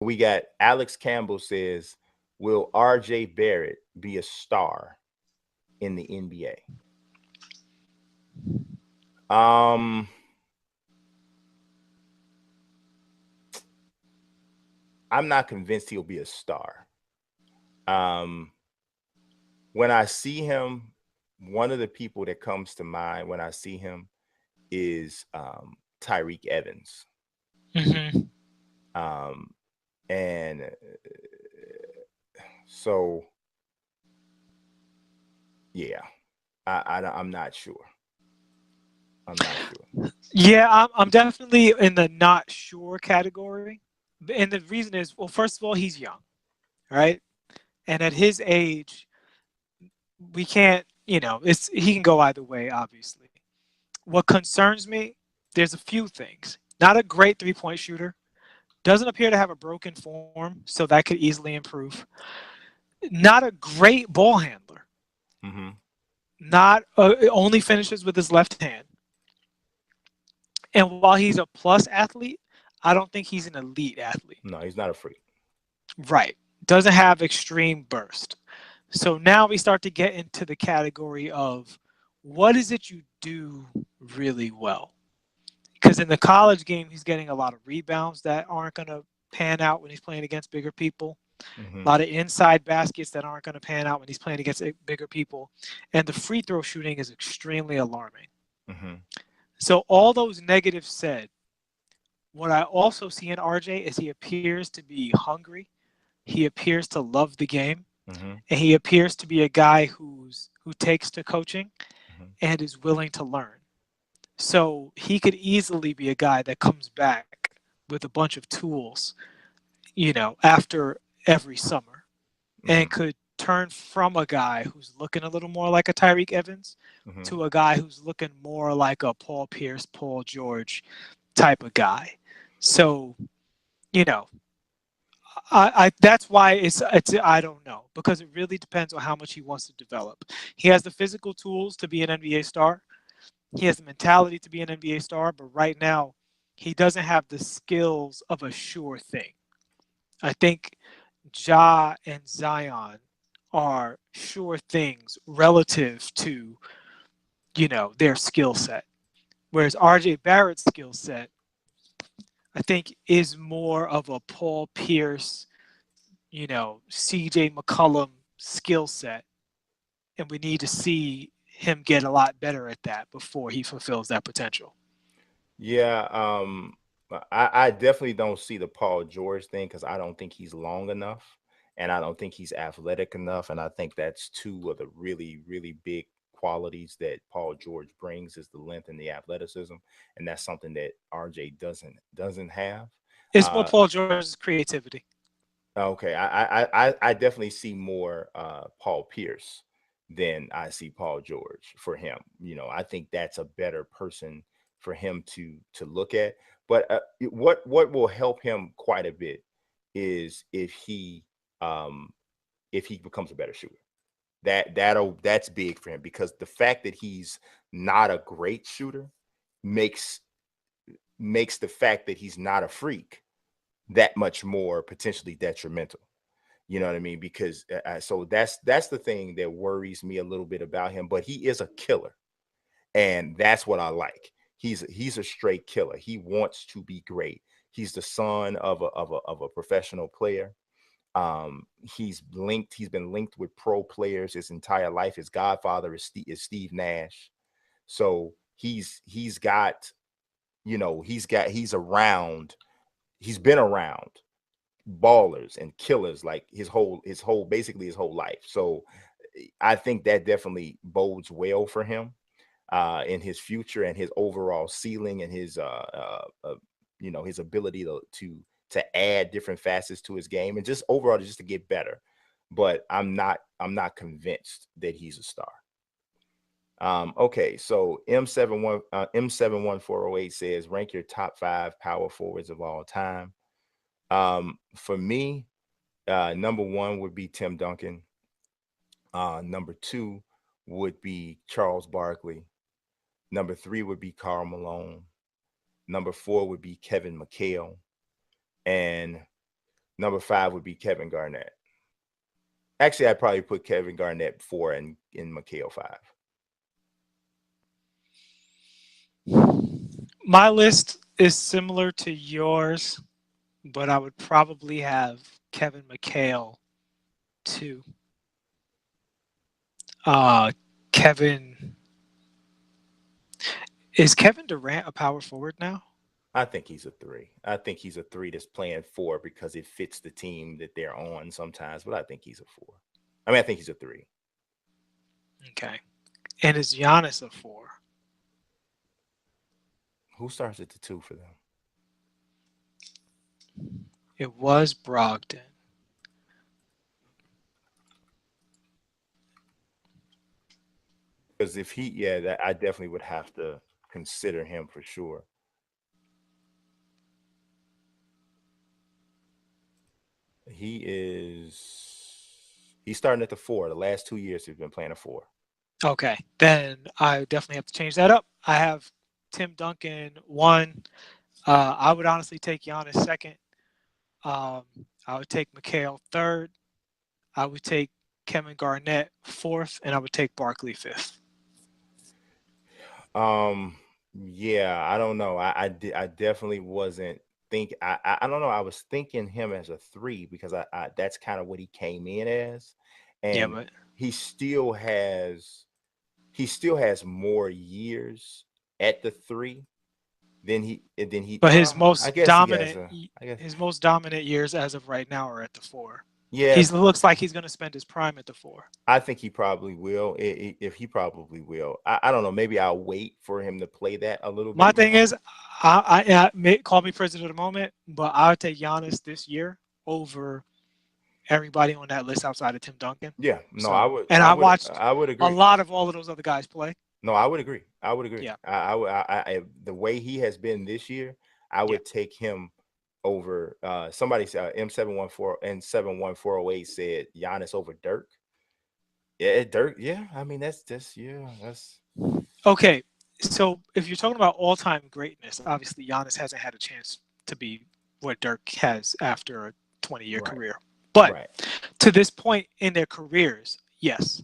We got Alex Campbell says, will RJ Barrett be a star in the NBA? Um, I'm not convinced he'll be a star. Um, when I see him, one of the people that comes to mind when I see him is Tyreek Evans. Hmm. Um, and so, yeah, I'm not sure. I'm not sure. Yeah, I'm definitely in the not sure category. And the reason is, well, first of all, he's young, right? And at his age, we can't, it's he can go either way, obviously. What concerns me, there's a few things. Not a great 3-point shooter. Doesn't appear to have a broken form, so that could easily improve. Not a great ball handler. Mm-hmm. Not only finishes with his left hand. And while he's a plus athlete, I don't think he's an elite athlete. No, he's not a freak. Right. Doesn't have extreme burst. So now we start to get into the category of what is it you do really well? Because in the college game, he's getting a lot of rebounds that aren't going to pan out when he's playing against bigger people. Mm-hmm. A lot of inside baskets that aren't going to pan out when he's playing against bigger people. And the free throw shooting is extremely alarming. Mm-hmm. So, all those negatives said, what I also see in RJ is he appears to be hungry. He appears to love the game, Mm-hmm. and he appears to be a guy who takes to coaching Mm-hmm. and is willing to learn. So he could easily be a guy that comes back with a bunch of tools, after every summer, and Mm-hmm. could turn from a guy who's looking a little more like a Tyreek Evans Mm-hmm. to a guy who's looking more like a Paul Pierce, Paul George type of guy. So, you know, I that's why it's I don't know, because it really depends on how much he wants to develop. He has the physical tools to be an NBA star. He has the mentality to be an NBA star, but right now he doesn't have the skills of a sure thing. I think Ja and Zion are sure things relative to, their skill set. Whereas RJ Barrett's skill set, I think, is more of a Paul Pierce, CJ McCollum skill set. And we need to see him get a lot better at that before he fulfills that potential. Yeah, I definitely don't see the Paul George thing because I don't think he's long enough, and I don't think he's athletic enough, and I think that's two of the really, really big qualities that Paul George brings is the length and the athleticism, and that's something that RJ doesn't have. It's more Uh, Paul George's creativity. okay, I definitely see more Paul Pierce than I see Paul George for him. I think that's a better person for him to look at. But what will help him quite a bit is um if he becomes a better shooter. That's big for him because the fact that he's not a great shooter makes makes the fact that he's not a freak that much more potentially detrimental. You know what I mean? Because so that's the thing that worries me a little bit about him. But he is a killer, and that's what I like. He's a straight killer. He wants to be great. He's the son of a professional player. He's been linked with pro players his entire life. His godfather is Steve Nash. So he's got he's around. He's been around ballers and killers like his whole basically his whole life. So I think that definitely bodes well for him in his future and his overall ceiling and his his ability to add different facets to his game and just overall just to get better. But I'm not convinced that he's a star. Okay, so M71408 says rank your top 5 power forwards of all time. For me, number one would be Tim Duncan. Number two would be Charles Barkley. Number three would be Karl Malone. Number four would be Kevin McHale. And Number 5 would be Kevin Garnett. Actually, I'd probably put Kevin Garnett 4 and in McHale 5. My list is similar to yours, but I would probably have Kevin McHale 2. Kevin is Kevin Durant a power forward now? I think he's a 3. I think he's a 3 that's playing 4 because it fits the team that they're on sometimes. But I think he's a 4. I mean, I think he's a 3. Okay. And is Giannis a 4? Who starts at the 2 for them? It was Brogdon. Because if he, that I definitely would have to consider him for sure. He's starting at the 4. The last 2 years he's been playing a 4. Okay, then I definitely have to change that up. I have Tim Duncan 1. I would honestly take Giannis 2nd. I would take McHale 3rd. I would take Kevin Garnett 4th, and I would take Barkley 5th. Yeah, I don't know. I definitely wasn't I don't know. I was thinking him as a 3 because I that's kind of what he came in as, and but he still has more years at the 3 than he. But his I most guess he has dominant, a. I guess his most dominant years as of right now are at the 4. yeah. He looks like he's going to spend his prime at the 4. I think he probably will. If he probably will. I don't know. Maybe I'll wait for him to play that a little bit. My thing is, I call me prisoner of the moment, but I would take Giannis this year over everybody on that list outside of Tim Duncan. Yeah, no, So, I would. And I watched I would agree. a lot of all of those other guys play. No, I would agree. I would agree. Yeah. I the way he has been this year, I would take him over. Somebody said M714 and 71408 said Giannis over Dirk. Yeah, Dirk. Yeah, I mean that's Okay. So if you're talking about all-time greatness, obviously Giannis hasn't had a chance to be what Dirk has after a 20-year career. But to this point in their careers, yes.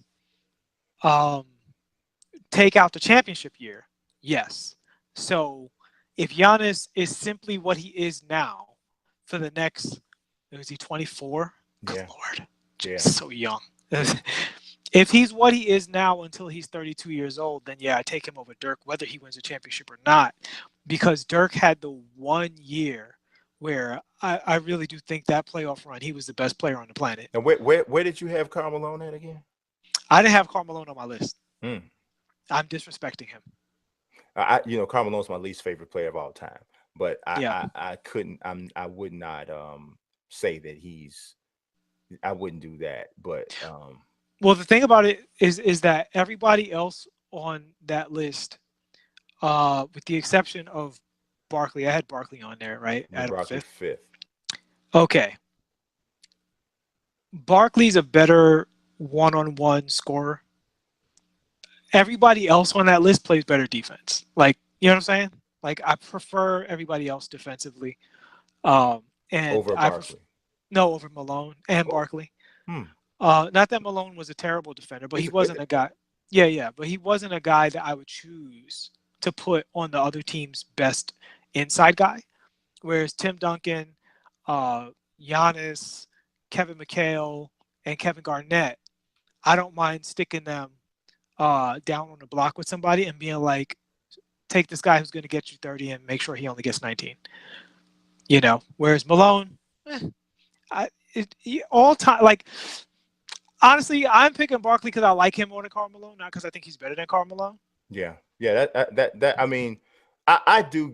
Take out the championship year, yes. So if Giannis is simply what he is now for the next, is he 24? Good Lord. So young. If he's what he is now until he's 32 years old, then I take him over Dirk, whether he wins a championship or not, because Dirk had the 1 year where I really do think that playoff run, he was the best player on the planet. And where did you have Karl Malone at again? I didn't have Karl Malone on my list. I'm disrespecting him. Karl Malone's my least favorite player of all time, but I would not say that I wouldn't do that, but well, the thing about it is that everybody else on that list, with the exception of Barkley, I had Barkley on there, right? Barkley 5th. Okay. Barkley's a better one-on-one scorer. Everybody else on that list plays better defense. Like, you know what I'm saying? Like, I prefer everybody else defensively. And over Barkley. Over Malone and Barkley. Not that Malone was a terrible defender, but he wasn't a guy. Yeah, but he wasn't a guy that I would choose to put on the other team's best inside guy. Whereas Tim Duncan, Giannis, Kevin McHale, and Kevin Garnett, I don't mind sticking them down on the block with somebody and being like, take this guy who's going to get you 30 and make sure he only gets 19. Whereas Malone, all time, like, honestly, I'm picking Barkley because I like him more than Karl Malone, not because I think he's better than Karl Malone. Yeah. That I mean, I do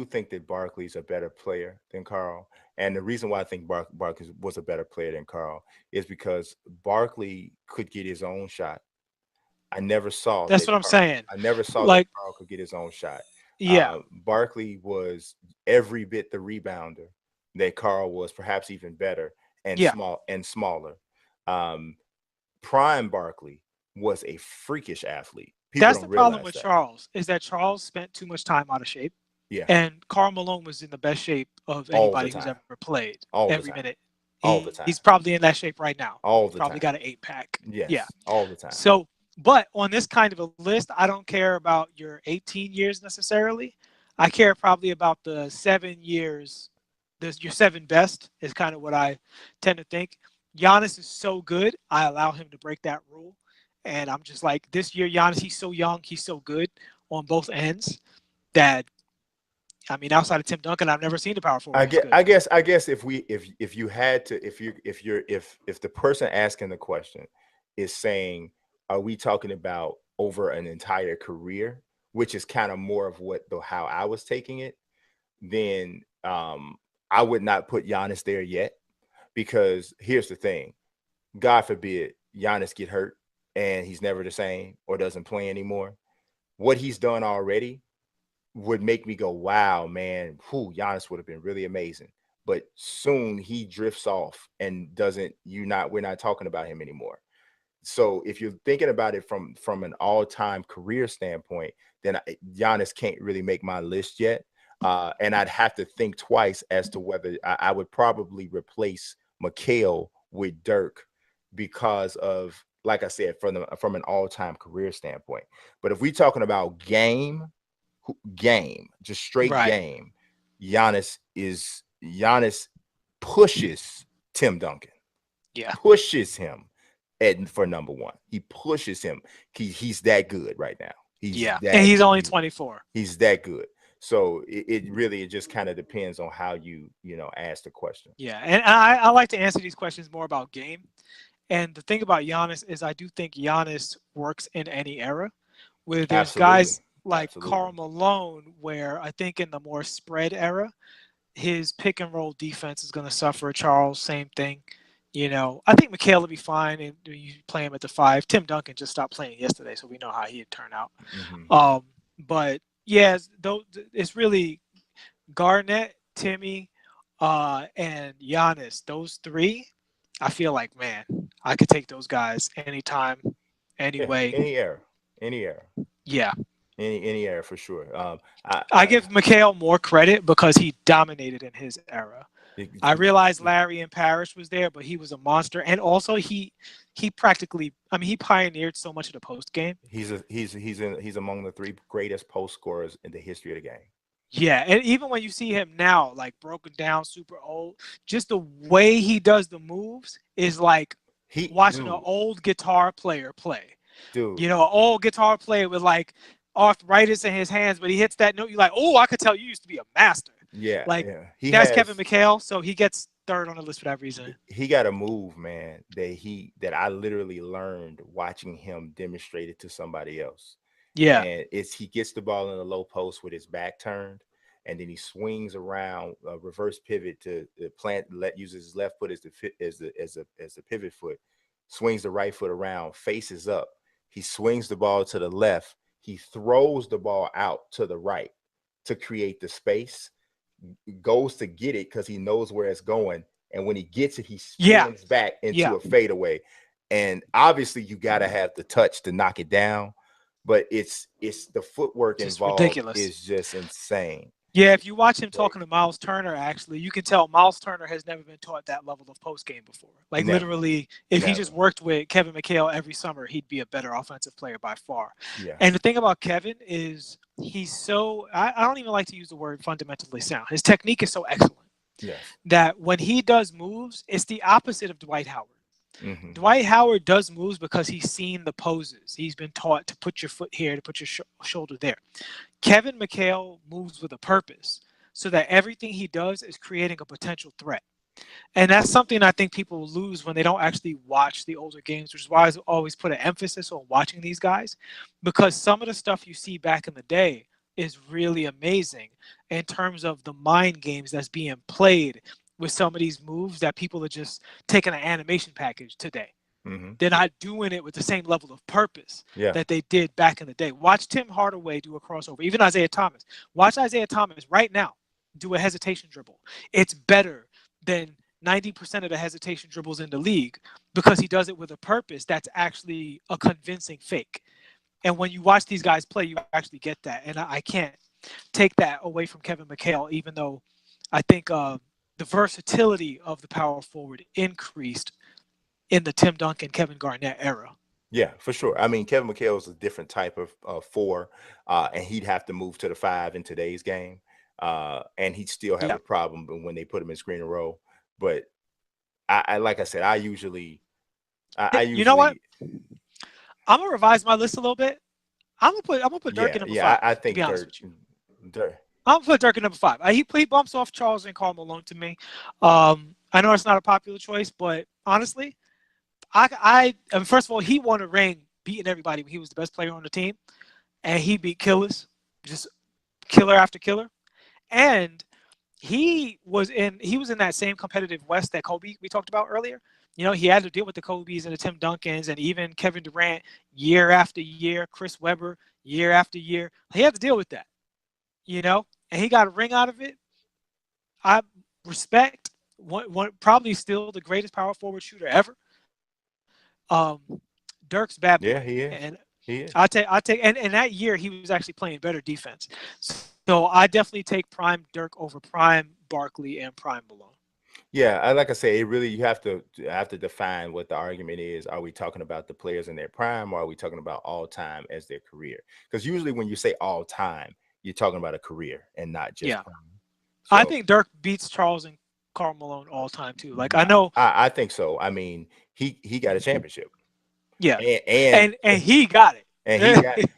think that Barkley's a better player than Karl, and the reason why I think Barkley was a better player than Karl is because Barkley could get his own shot. I never saw. That's what I'm saying. I never saw that Karl could get his own shot. Yeah. Barkley was every bit the rebounder that Karl was, perhaps even better and smaller. Prime Barkley was a freakish athlete. That's the problem with Charles, is that Charles spent too much time out of shape. Yeah. And Karl Malone was in the best shape of anybody who's ever played every minute. all the He's time, probably in that shape right now. all the Probably got time. an 8-pack. Yeah. Yes, all the time. So, but on this kind of a list, I don't care about your 18 years necessarily. I care probably about the 7 years. Your 7 best is kind of what I tend to think. Giannis is so good, I allow him to break that rule. And I'm just like, this year, Giannis, he's so young, he's so good on both ends that, I mean, outside of Tim Duncan, I've never seen the power forward I this guess, good. I guess if you had to, if the person asking the question is saying, are we talking about over an entire career, which is kind of more of what the how I was taking it, then I would not put Giannis there yet, because here's the thing: God forbid Giannis get hurt and he's never the same or doesn't play anymore. What he's done already would make me go, wow, man, Giannis would have been really amazing. But soon he drifts off and doesn't, we're not talking about him anymore. So if you're thinking about it from an all-time career standpoint, then Giannis can't really make my list yet. And I'd have to think twice as to whether I would probably replace McHale with Dirk, because of, like I said, from an all-time career standpoint. But if we're talking about game, just straight Right. game, Giannis pushes Tim Duncan, Yeah. pushes him for number one. He pushes him. He's that good right now. Yeah. And he's only 24. He's that good. So it really just kind of depends on how you ask the question. Yeah. And I like to answer these questions more about game. And the thing about Giannis is I do think Giannis works in any era. Where there's Absolutely. guys like Absolutely. Karl Malone, where I think in the more spread era, his pick and roll defense is going to suffer. Charles, same thing. I think McHale will be fine, and you play him at the 5. Tim Duncan just stopped playing yesterday, so we know how he'd turn out. But yeah, it's really Garnett, Timmy, and Giannis. Those three, I feel like, man, I could take those guys anytime, Yeah, anyway. any era, Yeah. any era for sure. I give McHale more credit because he dominated in his era. I realized Larry in Parrish was there, but he was a monster, and also he practically, I mean, he pioneered so much of the post game. He's among the 3 greatest post scorers in the history of the game. Yeah, and even when you see him now, like broken down, super old, just the way he does the moves is like watching an old guitar player play. Dude, an old guitar player with like arthritis in his hands, but he hits that note, you're like, oh, I could tell you used to be a master. yeah, Like yeah. that's Kevin McHale, so he gets third on the list for that reason. He got a move, man, that I literally learned watching him demonstrate it to somebody else. Yeah. And he gets the ball in the low post with his back turned, and then he swings around a reverse pivot to uses his left foot as the pivot foot, swings the right foot around, faces up. He swings the ball to the left. He throws the ball out to the right to create the space, goes to get it because he knows where it's going. And when he gets it, he spins back into a fadeaway. And obviously you got to have the touch to knock it down, but it's the footwork just involved ridiculous. Is just insane. Yeah, if you watch him talking to Miles Turner, actually, you can tell Miles Turner has never been taught that level of post game before. Like literally, if he just worked with Kevin McHale every summer, he'd be a better offensive player by far. Yeah. And the thing about Kevin is he's so, I don't even like to use the word fundamentally sound. His technique is so excellent that when he does moves, it's the opposite of Dwight Howard. Mm-hmm. Dwight Howard does moves because he's seen the poses. He's been taught to put your foot here, to put your shoulder there. Kevin McHale moves with a purpose so that everything he does is creating a potential threat. And that's something I think people lose when they don't actually watch the older games, which is why I always put an emphasis on watching these guys, because some of the stuff you see back in the day is really amazing in terms of the mind games that's being played with some of these moves that people are just taking an animation package today. Mm-hmm. They're not doing it with the same level of purpose that they did back in the day. Watch Tim Hardaway do a crossover, even Isaiah Thomas. Watch Isaiah Thomas right now do a hesitation dribble. It's better than 90% of the hesitation dribbles in the league because he does it with a purpose that's actually a convincing fake. And when you watch these guys play, you actually get that. And I can't take that away from Kevin McHale, even though I think the versatility of the power forward increased in the Tim Duncan, Kevin Garnett era. Yeah, for sure. I mean, Kevin McHale is a different type of four, and he'd have to move to the five in today's game, and he'd still have Yeah. a problem when they put him in screen and roll. But I like I said, I You know what? usually, I'm gonna revise my list a little bit. I'm gonna put Dirk yeah, at number yeah, five. I To be think honest with you, Dirk, I'm gonna put Dirk at number five. He bumps off Charles and Karl Malone to me. I know it's not a popular choice, but honestly, I mean, first of all, he won a ring beating everybody when he was the best player on the team, and he beat killers, just killer after killer. And he was in that same competitive West that Kobe we talked about earlier. You know, he had to deal with the Kobe's and the Tim Duncans and even Kevin Durant year after year, Chris Webber year after year. He had to deal with that, and he got a ring out of it. I respect one probably still the greatest power forward shooter ever. Um, Dirk's bad yeah, boy, he is, and he is. and that year he was actually playing better defense. So I definitely take prime Dirk over prime Barkley and prime Malone. Yeah, like I say, it really you have to define what the argument is. Are we talking about the players in their prime, or are we talking about all time as their career? Because usually when you say all time, you're talking about a career and not just Yeah, prime. I So think Dirk beats Charles and Karl Malone all time too. Like I know, I think so. I mean, he got a championship, yeah, and and and he got and he got it.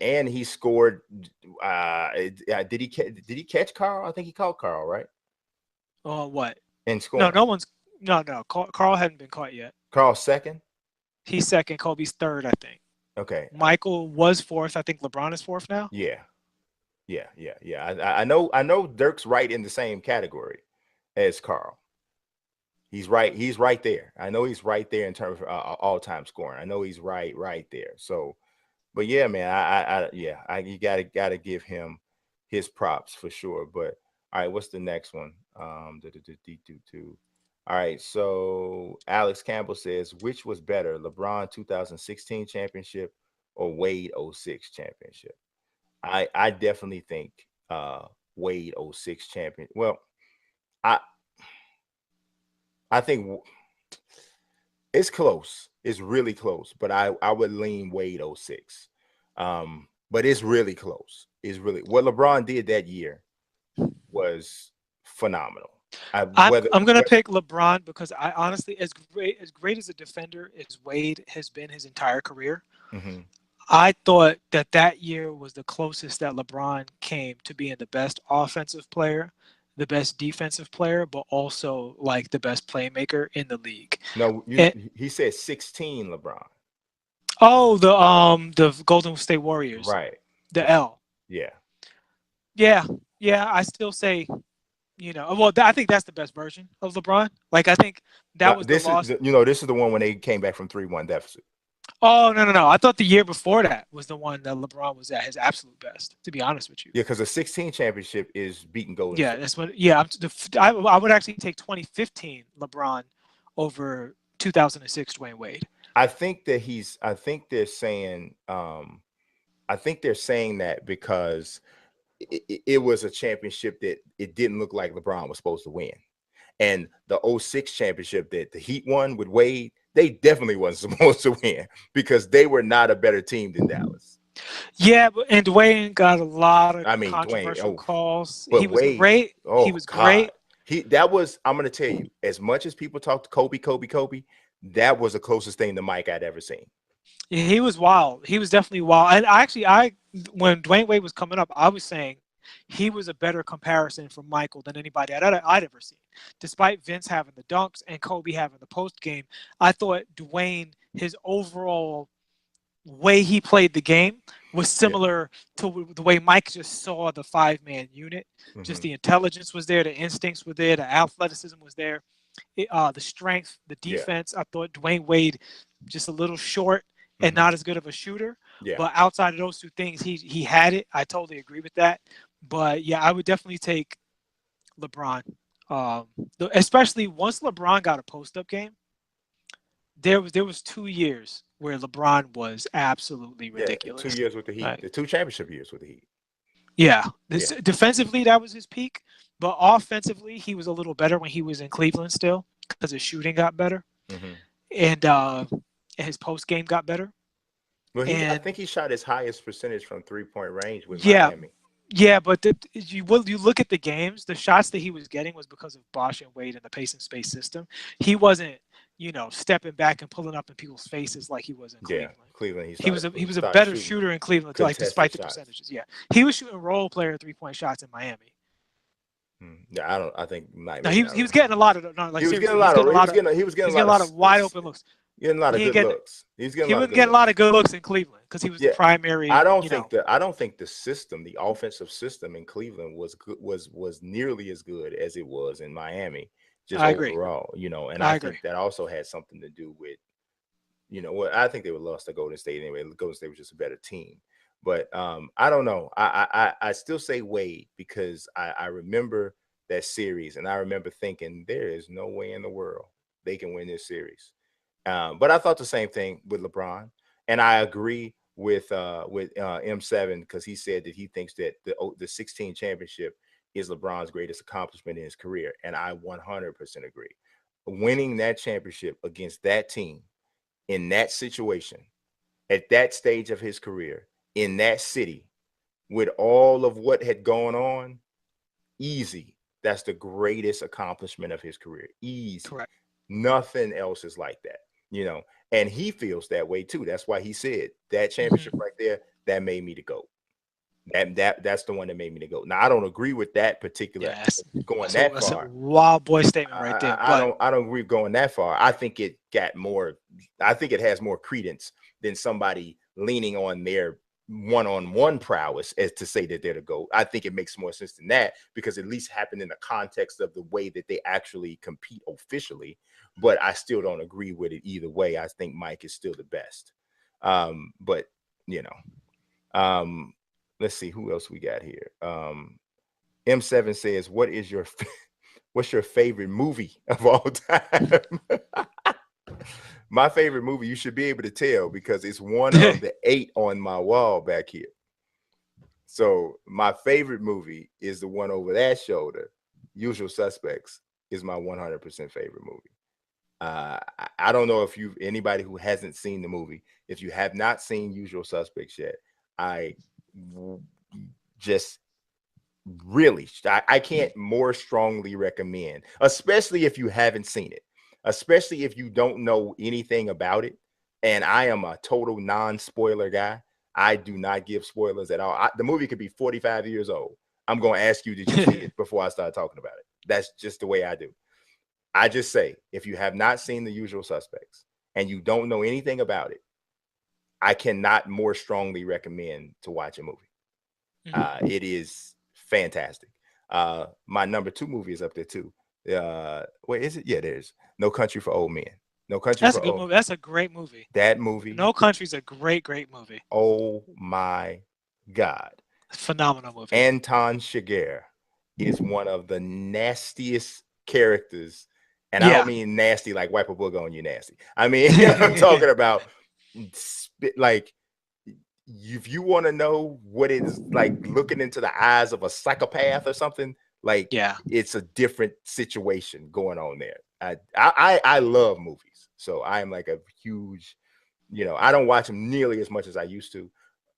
and he scored. Did he catch Carl? I think he caught Carl right What? in No, scoring. no one's no. Carl hadn't been caught yet. Carl second. He's second. Kobe's third, I think. Okay. Michael was fourth. I think LeBron is fourth now. Yeah. Yeah. I know Dirk's right in the same category as Carl. He's right. He's right there. I know he's right there in terms of all-time scoring. I know he's right there. So, but yeah, man, you gotta give him his props for sure. But all right, what's the next one? All right, so Alex Campbell says, which was better, LeBron 2016 championship or Wade '06 championship? I definitely think Wade '06 champion. Well, I I think it's close. It's really close, but I would lean Wade '06. But it's really close. It's really what LeBron did that year was phenomenal. I I'm whether I'm gonna what pick LeBron because I honestly, as great as a defender as Wade has been his entire career, mhm. I thought that year was the closest that LeBron came to being the best offensive player, the best defensive player, but also like the best playmaker in the league. No, And he said 16 LeBron. oh, the Golden State Warriors, Right. the Right. L. Yeah. Yeah, yeah. I still say, well, I think that's the best version of LeBron. Like I think that Now, was the this is loss. this is the one when they came back from 3-1 deficit. Oh no, no, no! I thought the year before that was the one that LeBron was at his absolute best. To be honest with you, Yeah, because the 16 championship is beating Golden yeah, State. that's what. Yeah, I would actually take 2015 LeBron over 2006 Dwayne Wade. I think they're saying that because it was a championship that it didn't look like LeBron was supposed to win. And the '06 championship that the Heat won with Wade, they definitely wasn't supposed to win because they were not a better team than Dallas. Yeah, and Dwayne got a lot of I mean, Dwayne, controversial calls. He but was Wade, great. He oh was God. great. I'm gonna tell you, as much as people talk to Kobe, that was the closest thing to Mike I'd ever seen. He was wild. He was definitely wild. And actually, when Dwayne Wade was coming up, I was saying he was a better comparison for Michael than anybody I'd ever seen. Despite Vince having the dunks and Kobe having the post game, I thought Dwayne, his overall way he played the game was Yeah. similar to the way Mike just saw the 5-man unit. Just Hmm. the intelligence was there, the instincts were there, the athleticism was there, the strength, the Yeah. defense. I thought Dwayne Wade just a little short and Hmm. not as good of a shooter. Yeah. But outside of those two things, he had it. I totally agree with that. But yeah, I would definitely take LeBron. Um, especially once LeBron got a post up game, there was 2 years where LeBron was absolutely Yeah. Two ridiculous. years with the Heat, Right. the two championship years with the Heat. Yeah, Yeah. defensively that was his peak, but offensively he was a little better when he was in Cleveland still because his shooting got better Hmm. and his post game got better. Well, I And think he shot his highest percentage from 3-point range with yeah, Miami. yeah, but you look at the games, the shots that he was getting was because of Bosh and Wade and the pace and space system. He wasn't, stepping back and pulling up in people's faces like he was in Yeah, Cleveland. Cleveland. He was a Started better shooting shooter in Cleveland, like contested despite the shots. percentages. Yeah, he was shooting role player 3-point shots in Miami. Yeah, I don't. I think No, maybe he was not. he was getting a lot of no, like He was getting seriously, a he was lot getting of. a lot of He he was was getting a lot of wide open looks. getting a lot of He ain't good getting looks. He's getting he a lot of wasn't good getting a lot of looks. good looks in Cleveland because he was the Yeah, primary. I don't think the system, the offensive system in Cleveland was good, was nearly as good as it was in Miami, just I agree. overall. And I I agree. think that also had something to do with, what I think they would lost to Golden State anyway. Golden State was just a better team. But I don't know. I still say Wade because I remember that series and I remember thinking there is no way in the world they can win this series. But I thought the same thing with LeBron, and I agree with M7 because he said that he thinks that the 16 championship is LeBron's greatest accomplishment in his career, and I 100% agree. Winning that championship against that team in that situation at that stage of his career in that city with all of what had gone on, easy. That's the greatest accomplishment of his career. Easy. Correct. Nothing else is like that, you know. And he feels that way too. That's why he said that championship Hmm. right there, that made me the GOAT. That's the one that made me the GOAT. Now I don't agree with that particular Yes, going that's a that that's a far. wild boy statement right there. But I don't agree going that far. I think it got more. I think it has more credence than somebody leaning on their one-on-one prowess as to say that they're the GOAT. I think it makes more sense than that because at least happened in the context of the way that they actually compete officially. But I still don't agree with it either way. I think Mike is still the best. But you know, let's see who else we got here. M7 says, what's your favorite movie of all time? My favorite movie, you should be able to tell because it's one of the 8 on my wall back here. So my favorite movie is the one over that shoulder. Usual Suspects is my 100% favorite movie. I don't know if anybody who hasn't seen the movie, if you have not seen Usual Suspects yet, I just really, I can't more strongly recommend, especially if you haven't seen it, especially if you don't know anything about it. And I am a total non-spoiler guy. I do not give spoilers at all. The movie could be 45 years old. I'm going to ask you, did you see it before I start talking about it? That's just the way I do. I just say, if you have not seen The Usual Suspects and you don't know anything about it, I cannot more strongly recommend to watch a movie. It is fantastic. My number 2 movie is up there too. Wait, is it? Yeah, there's No Country for Old Men. No Country that's a for good Old. movie. That's a great movie. That movie. No Country's a great movie. Oh my God. Phenomenal movie. Anton Chigurh is one of the nastiest characters, and I don't Yeah. mean nasty like wipe a booger on you nasty. I mean, I'm talking about like if you want to know what it's like looking into the eyes of a psychopath or something, like Yeah. it's a different situation going on there. I love movies, so I am like a huge, I don't watch them nearly as much as I used to,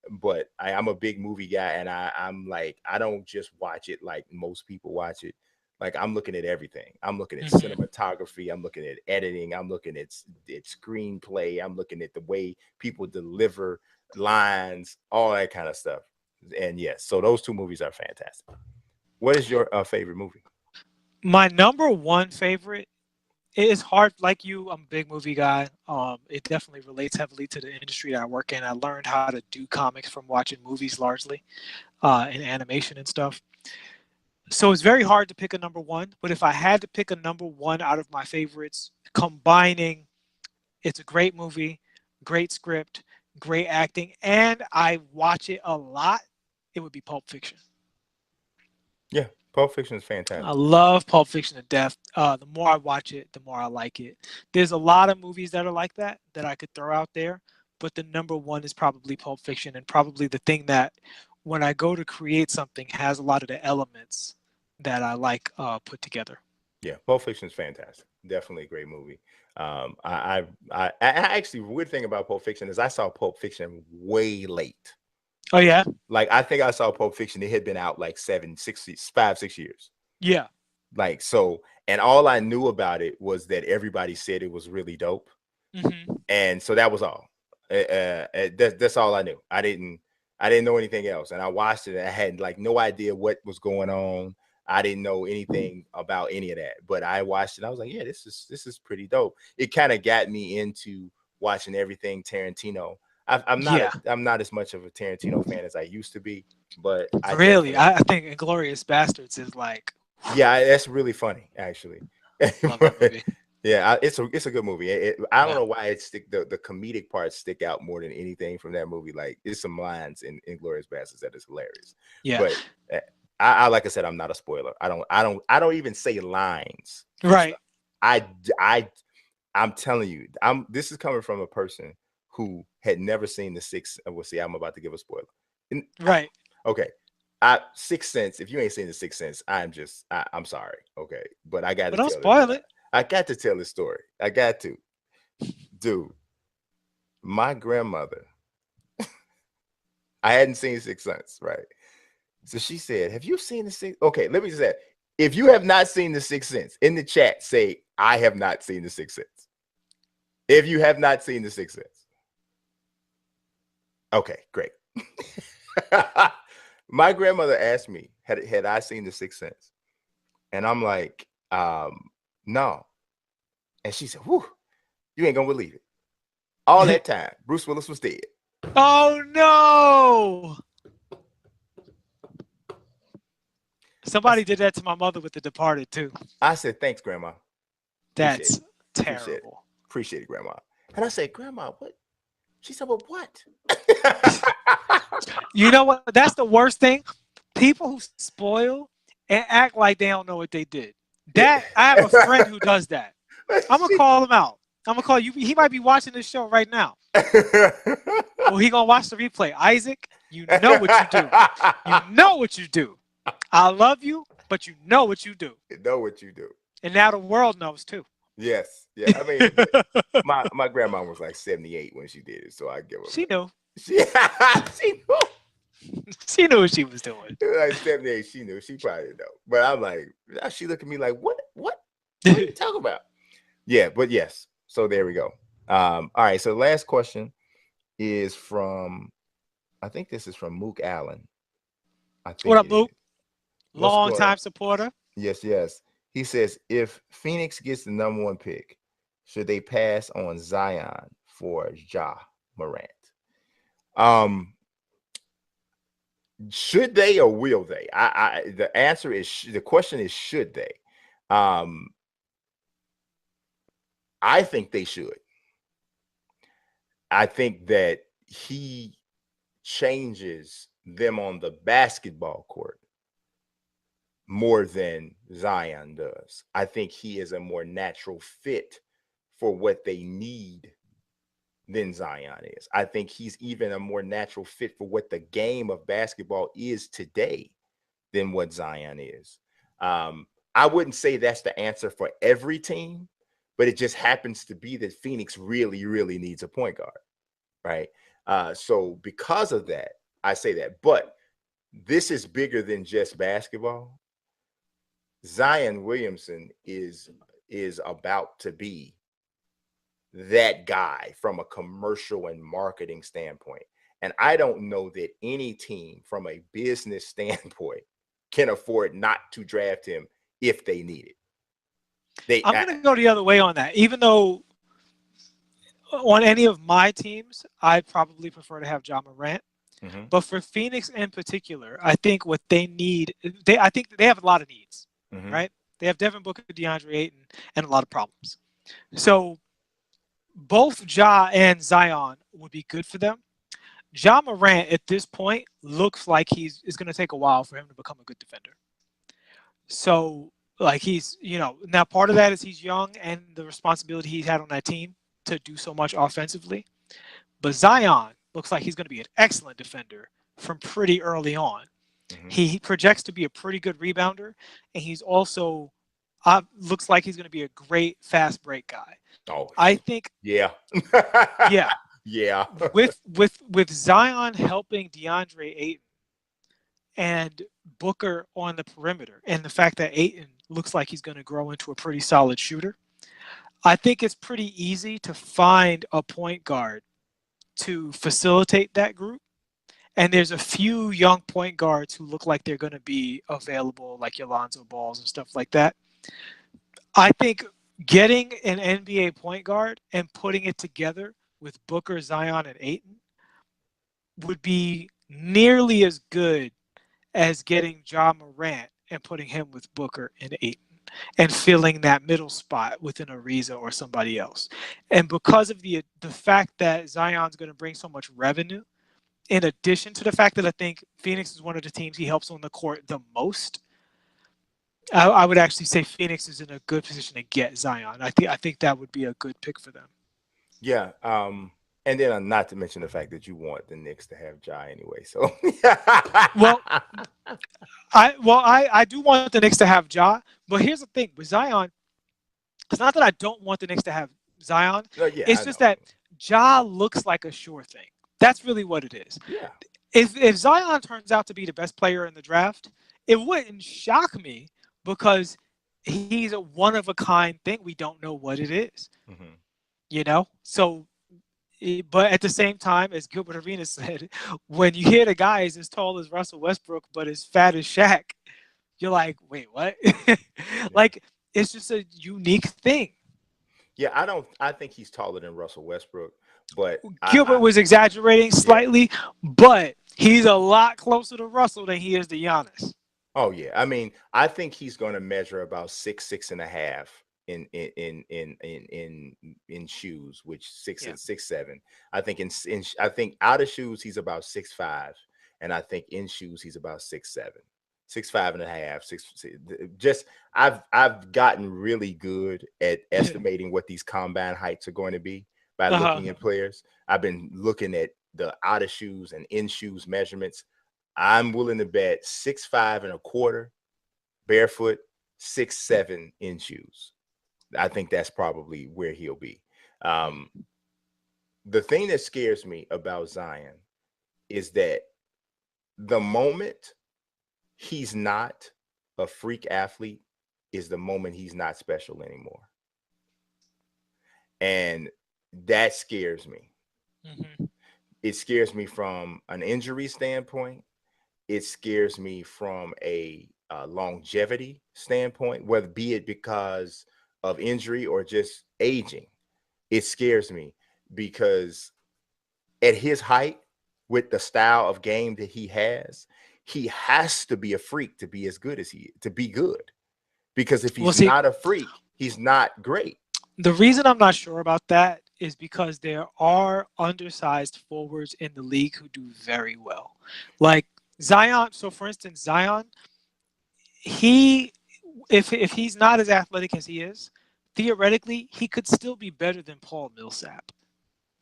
but I'm a big movie guy, and I'm like, I don't just watch it like most people watch it. Like I'm looking at everything. I'm looking at Hmm. cinematography. I'm looking at editing. I'm looking at screenplay. I'm looking at the way people deliver lines, all that kind of stuff. And yes, so those 2 movies are fantastic. What is your favorite movie? My number one favorite. It is hard, like you. I'm a big movie guy. It definitely relates heavily to the industry that I work in. I learned how to do comics from watching movies largely, and animation and stuff. So it's very hard to pick a number one. But if I had to pick a number one out of my favorites, combining, it's a great movie, great script, great acting, and I watch it a lot, it would be Pulp Fiction. Yeah, Pulp Fiction is I fantastic. love Pulp Fiction to death. The more I watch it, the more I like it. There's a lot of movies that are like that I could throw out there, but the number one is probably Pulp Fiction, and probably the thing that when I go to create something, has a lot of the elements that I like put together. Yeah, Pulp Fiction is fantastic. Definitely a great movie. I actually, weird thing about Pulp Fiction is I saw Pulp Fiction way late. Oh yeah, Like I think I saw Pulp Fiction. It had been out like 5, 6 years. yeah. Like so, and all I knew about it was that everybody said it was really dope, Hmm. and so that was all. That's all I knew. I didn't know anything else, and I watched it. And I had like no idea what was going on. I didn't know anything about any of that, but I watched it. I was like, yeah, this is pretty dope. It kind of got me into watching everything Tarantino. Yeah. I'm not as much of a Tarantino fan as I used to be, but I Really, definitely I think Inglorious Bastards is like, yeah, that's really funny actually. love that movie. Yeah, it's a good movie. I don't Yeah. know why the comedic parts stick out more than anything from that movie. Like, there's some lines in Glorious Bastards that is hilarious. Yeah. But uh, I like I said, I'm not a spoiler. I don't even say lines for Right. stuff. I I I'm telling you, this is coming from a person who had never seen the six. Well, see, I'm about to give a spoiler. And Right. okay, Sixth Sense. If you ain't seen the Sixth Sense, I'm sorry. Okay, but I got But to don't tell it. spoil it. I got to tell the story. I got to, dude. My grandmother. I hadn't seen Sixth Sense, right? So she said, "Have you seen the Sixth?" Okay, let me just say, if you have not seen the Sixth Sense, in the chat, say, "I have not seen the Sixth Sense." If you have not seen the Sixth Sense, okay, great. My grandmother asked me, had I seen the Sixth Sense, and I'm like, no. And she said, "Whew, you ain't gonna believe it. All that time, Bruce Willis was dead." Oh no! Somebody did that to my mother with The Departed too. I said, "Thanks, Grandma. Appreciate it. That's Appreciate it. terrible. Appreciate it, Grandma." And I said, "Grandma, what?" She said, "Well, what?" You know what? That's the worst thing. People who spoil and act like they don't know what they did. Yeah. That I have a friend who does that. I'm gonna call him out. I'm gonna call you. He might be watching this show right now. Well, he gonna watch the replay. Isaac, you know what you do. You know what you do. I love you, but you know what you do. You know what you do. And now the world knows too. Yes. Yeah. I mean, my grandma was like 78 when she did it, so I give her. She knew. She knew. She knew what she was doing. Like 78, she knew. She probably didn't know. But I'm like, now she look at me like, what? What are you talking about? Yeah, but yes. So there we go. All right. So the last question is from, I think this is from Mook Allen. I think What up, it Luke? is. What's Long going on? time supporter. Yes, yes. He says, if Phoenix gets the #1 pick, should they pass on Zion for Ja Morant? Um, should they or will they? The answer is the question is should they? Um, I think they should. I think that he changes them on the basketball court more than Zion does. I think he is a more natural fit for what they need than Zion is. I think he's even a more natural fit for what the game of basketball is today than what Zion is. I wouldn't say that's the answer for every team, but it just happens to be that Phoenix really, really needs a point guard, right? So because of that, I say that. But this is bigger than just basketball. Zion Williamson is about to be that guy from a commercial and marketing standpoint. And I don't know that any team from a business standpoint can afford not to draft him if they need it. I'm going to go the other way on that. Even though on any of my teams, I'd probably prefer to have Ja Morant. Mm-hmm. But for Phoenix in particular, I think what they need, I think they have a lot of needs, Mm-hmm. right? They have Devin Booker, DeAndre Ayton, and a lot of problems. So both Ja and Zion would be good for them. Ja Morant at this point looks like it's going to take a while for him to become a good defender. So like now part of that is he's young and the responsibility he's had on that team to do so much offensively. But Zion looks like he's going to be an excellent defender from pretty early on. Hmm. He projects to be a pretty good rebounder, and he's also looks like he's going to be a great fast break guy. Oh, I think, yeah. yeah, Yeah. with Zion helping DeAndre Ayton and Booker on the perimeter, and the fact that Ayton looks like he's going to grow into a pretty solid shooter, I think it's pretty easy to find a point guard to facilitate that group. And there's a few young point guards who look like they're going to be available, like Alonzo Balls and stuff like that. I think getting an NBA point guard and putting it together with Booker, Zion, and Ayton would be nearly as good as getting John Morant and putting him with Booker and Ayton and filling that middle spot with an Ariza or somebody else. And because of the fact that Zion's going to bring so much revenue, in addition to the fact that I think Phoenix is one of the teams he helps on the court the most, I would actually say Phoenix is in a good position to get Zion. I think that would be a good pick for them. Yeah. And then not to mention the fact that you want the Knicks to have Ja anyway. So Well, I do want the Knicks to have Ja, but here's the thing with Zion. It's not that I don't want the Knicks to have Zion. no, yeah, It's I just know. that Ja looks like a sure thing. That's really what it is. Yeah. If Zion turns out to be the best player in the draft, it wouldn't shock me because he's a one of a kind thing. We don't know what it is, Hmm. So, but at the same time, as Gilbert Arenas said, when you hear the guy is as tall as Russell Westbrook but as fat as Shaq, you're like, wait, what? Yeah. Like, it's just a unique thing. Yeah, I think he's taller than Russell Westbrook, but Gilbert was exaggerating yeah. slightly, but he's a lot closer to Russell than he is to Giannis. Oh yeah. I mean, I think he's going to measure about 6'6.5" in shoes, which Yeah. 6'7". I think I think out of shoes he's about 6'5", and I think in shoes he's about 6'7". 6'5.5", just I've gotten really good at estimating what these combine heights are going to be by Uh-huh. looking at players. I've been looking at the out of shoes and in shoes measurements. I'm willing to bet 6'5.25" barefoot, 6'7" in shoes. I think that's probably where he'll be. Um, the thing that scares me about Zion is that the moment he's not a freak athlete is the moment he's not special anymore. And that scares me. Mm-hmm. It scares me from an injury standpoint. It scares me from a longevity standpoint, whether be it because of injury or just aging. It scares me because at his height, with the style of game that he has to be a freak to be as good as to be good. Because if Well, he's see, not a freak, he's not great. the reason I'm not sure about that is because there are undersized forwards in the league who do very well. Like Zion, so for instance, Zion, he if he's not as athletic as he is, theoretically, he could still be better than Paul Millsap,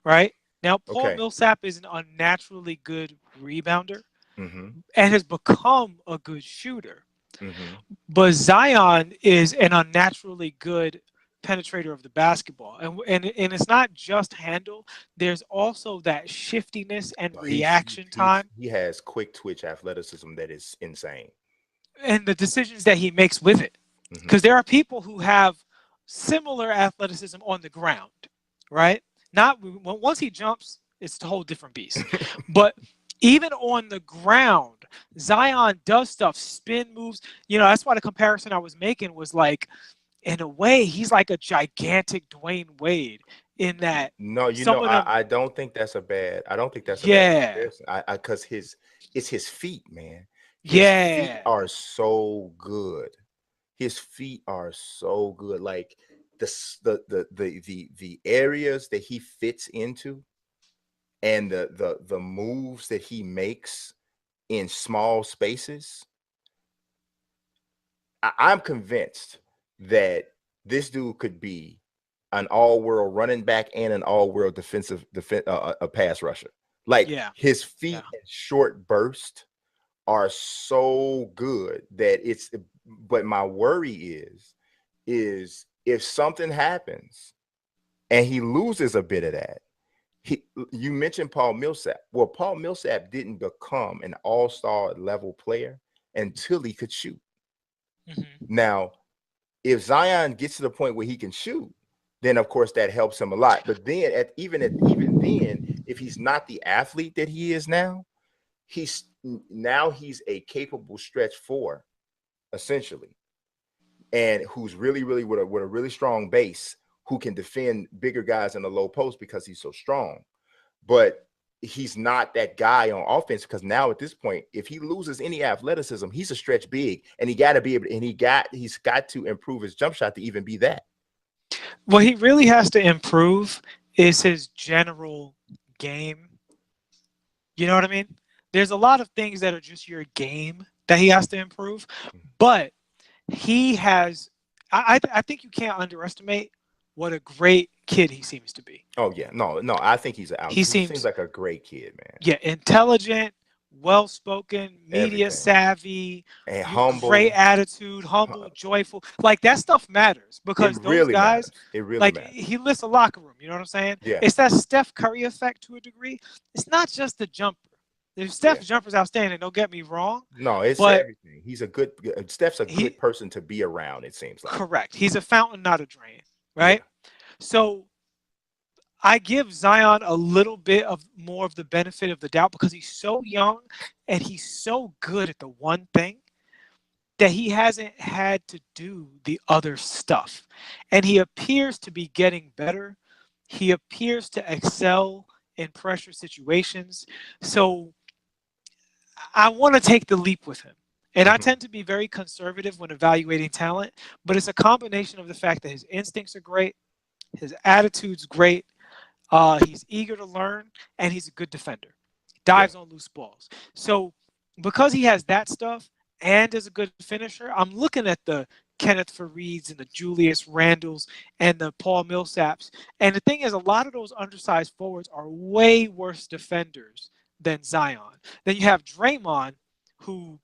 right? Now, Paul Okay. Millsap is an unnaturally good rebounder Mm-hmm. and has become a good shooter. Mm-hmm. But Zion is an unnaturally good penetrator of the basketball. And it's not just handle, there's also that shiftiness and No, reaction time he has quick twitch athleticism that is insane. and the decisions that he makes with it. Mm-hmm. Because there are people who have similar athleticism on the ground, right? Not once he jumps, it's a whole different beast. But even on the ground, Zion does stuff, spin moves. That's why the comparison I was making was like, in a way, he's like a gigantic Dwayne Wade in that No, some of them, I don't think that's a bad. I don't think that's a bad yeah, comparison. Because it's his feet, man. His feet yeah. are so good. His feet are so good. Like the areas that he fits into, and the moves that he makes in small spaces. I'm convinced that this dude could be an all-world running back and an all-world a pass rusher. Like Yeah. his Yeah. feet in short burst are so good that it's, but my worry is if something happens and he loses a bit of that. You mentioned Paul Millsap. Well, Paul Millsap didn't become an all-star level player until he could shoot. Hmm. Now, if Zion gets to the point where he can shoot, then of course that helps him a lot. But then even then, if he's not the athlete that he is now, he's a capable stretch four, essentially, and who's really with a really strong base, who can defend bigger guys in the low post because he's so strong. But he's not that guy on offense, because now at this point, if he loses any athleticism, he's a stretch big, and he got to be able, and he's got to improve his jump shot to even be that. What he really has to improve is his general game. You know what I mean? There's a lot of things that are just your game that he has to improve, but he has. I think you can't underestimate what a great kid he seems to be. Oh yeah, no, I think He he seems seems, like a great kid, man. yeah, intelligent, well spoken, media Everything, savvy, and great humble. attitude, humble, joyful. Like that stuff matters It because those really guys, matters. It really like matters. he lifts a locker room. You know what I'm saying? Yeah, It's that Steph Curry effect to a degree. It's not just the jumper. If yeah. Steph's jumper's outstanding, don't get me wrong, No, it's but everything. Steph's a good he person to be around, it seems like. correct. He's a fountain, not a drain, Yeah. right? So I give Zion a little bit of more of the benefit of the doubt because he's so young and he's so good at the one thing that he hasn't had to do the other stuff. And he appears to be getting better. He appears to excel in pressure situations. So I want to take the leap with him. And I Hmm. tend to be very conservative when evaluating talent, but it's a combination of the fact that his instincts are great, his attitude's great, he's eager to learn, and he's a good defender. Yeah. Dives on loose balls. So because he has that stuff and is a good finisher, I'm looking at the Kenneth Farieds and the Julius Randles and the Paul Millsaps. And the thing is, a lot of those undersized forwards are way worse defenders than Zion. Then you have who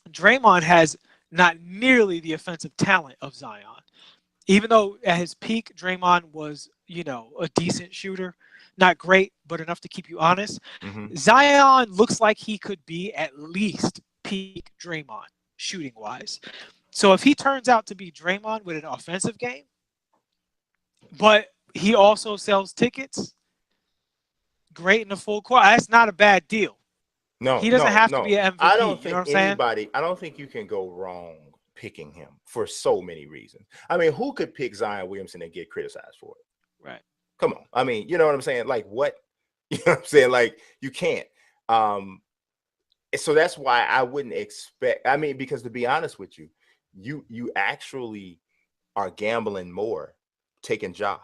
Draymond has not nearly the offensive talent of Zion. Even though at his peak, Draymond was, a decent shooter, not great, but enough to keep you honest. Hmm. Zion looks like he could be at least peak Draymond shooting wise. So if he turns out to be Draymond with an offensive game, but he also sells tickets, great in the full court, that's not a bad deal. No, He doesn't no, have to no. be an I MVP. don't You know think what I'm saying? I don't think you can go wrong picking him for so many reasons. I mean, who could pick Zion Williamson and get criticized for it? Right. Come on. I mean, you know what I'm saying? Like what? You know what I'm saying? Like you can't. Um, so that's why I wouldn't expect. I mean, because to be honest with you, you actually are gambling more taking Ja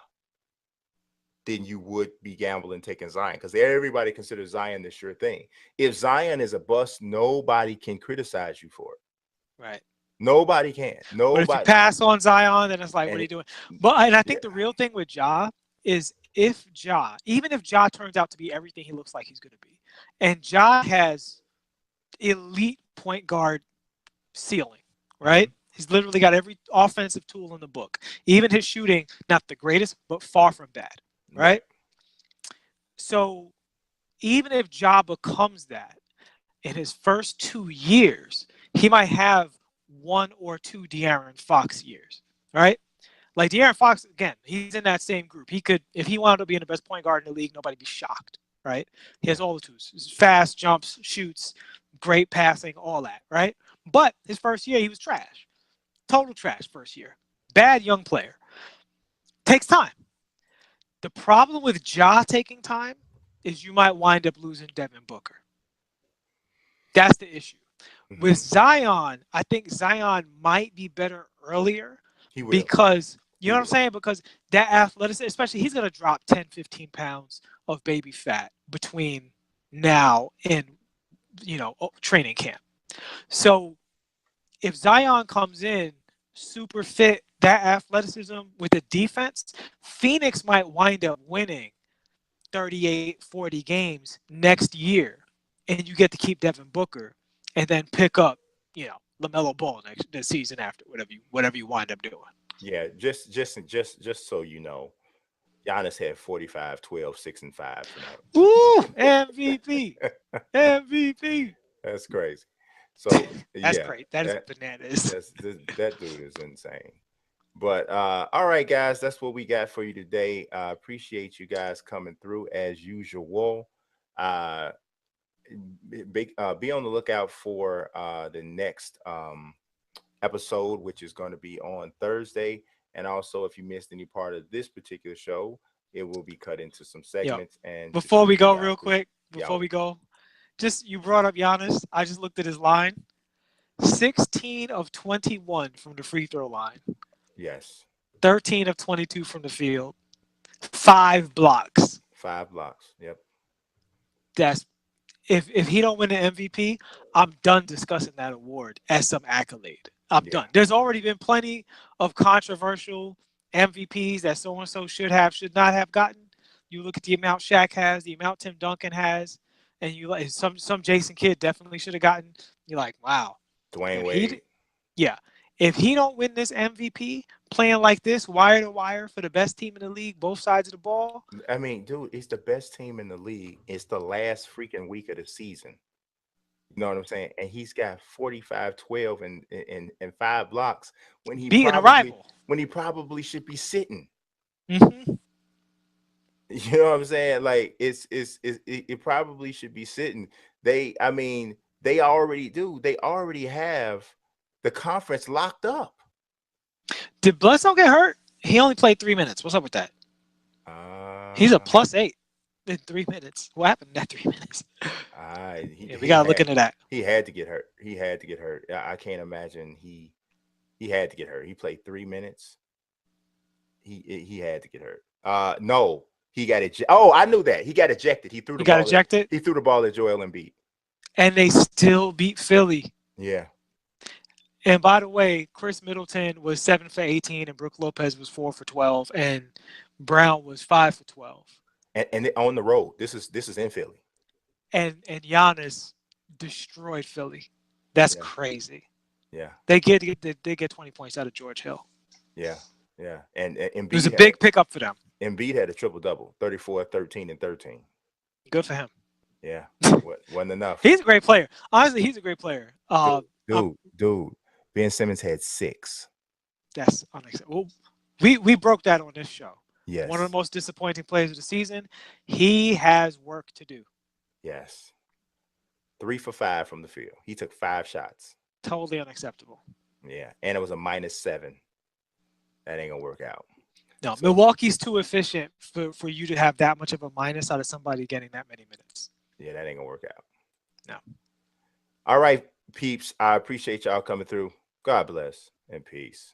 than you would be gambling taking Zion, because everybody considers Zion the sure thing. If Zion is a bust, nobody can criticize you for it. Right. Nobody can. But if you Nobody. pass on Zion, then it's like, what And are you doing? And I yeah, think the real thing with Ja is even if Ja turns out to be everything he looks like he's going to be, and Ja has elite point guard ceiling, right? mhm, He's literally got every offensive tool in the book. Even his shooting, not the greatest, but far from bad, right. right? So even if Ja becomes that in his first 2 years, he might have one or two De'Aaron Fox years, right? Like De'Aaron Fox, again, he's in that same group. He could, if he wound up being the best point guard in the league, nobody'd be shocked, right? He Yeah. has all the tools: fast jumps, shoots, great passing, all that, right? But his first year, he was trash, total trash. First year, bad young player. Takes time. The problem with Ja taking time is you might wind up losing Devin Booker. That's the issue. With Hmm. Zion, I think Zion might be better earlier He will. because, you He know what I'm will. saying? Because that athleticism, especially, he's going to drop 10, 15 pounds of baby fat between now and, training camp. So if Zion comes in super fit, that athleticism with the defense, Phoenix might wind up winning 38, 40 games next year, and you get to keep Devin Booker, and then pick up, LaMelo Ball the season after, whatever you wind up doing. Yeah, just so you know, Giannis had 45, 12, 6, and 5 tonight. Woo! MVP, MVP. That's crazy. So That's yeah, great. That is that bananas. that dude is insane. But all right, guys, that's what we got for you today. Appreciate you guys coming through as usual. Uh, be on the lookout for the next episode, which is going to be on Thursday. And also, if you missed any part of this particular show, it will be cut into some Yo, segments and before we distributed go, out real through. quick, Yeah, before we go, just you brought up Giannis. I just looked at his line. 16 of 21 from the free throw line. yes, 13 of 22 from the field. 5 blocks. 5 blocks. Yep. That's if he don't win the MVP, I'm done discussing that award as some accolade. I'm Yeah. done. There's already been plenty of controversial MVPs that so and so should not have gotten. You look at the amount Shaq has, the amount Tim Duncan has, and you like some Jason Kidd definitely should have gotten. You're like, wow. Dwayne If Wade. yeah, if he don't win this MVP playing like this, wire to wire for the best team in the league, both sides of the ball, I mean, dude, it's the best team in the league. It's the last freaking week of the season. You know what I'm saying? And he's got 45, 12, and 5 blocks when he beating a probably rival. should be sitting. Mm-hmm. You know what I'm saying? Like it probably should be sitting. I mean, they already do. They already have the conference locked up. Did Bledsoe get hurt? He only played 3 minutes. What's up with that? He's a Uh, +8 in 3 minutes. What happened in that 3 minutes? Yeah, we gotta look into that. he had to get hurt. He had to get hurt. I can't imagine he had to get hurt. He played 3 minutes. He had to get hurt. No, he got ejected. Oh, I knew that. He got ejected. He threw He the got ball. ejected, He threw the ball at Joel Embiid. and they still beat Philly. Yeah. And by the way, Chris Middleton was 7 for 18, and Brooke Lopez was 4 for 12, and Brown was 5 for 12. And on the road. This is in Philly. And Giannis destroyed Philly. That's Yeah. crazy. Yeah. They get 20 points out of George Hill. Yeah. Yeah. And It was Embiid a big pickup for them. Embiid had a triple-double, 34, 13, and 13. Good for him. Yeah. Wasn't enough. He's a great player. Honestly, he's a great player. Dude. Ben Simmons had 6. That's unacceptable. We broke that on this show. Yes. One of the most disappointing players of the season. He has work to do. Yes. 3 for 5 from the field. He took 5 shots. Totally unacceptable. Yeah. And it was a -7. That ain't gonna work out. No, so, Milwaukee's too efficient for you to have that much of a minus out of somebody getting that many minutes. Yeah, that ain't gonna work out. No. All right, peeps. I appreciate y'all coming through. God bless and peace.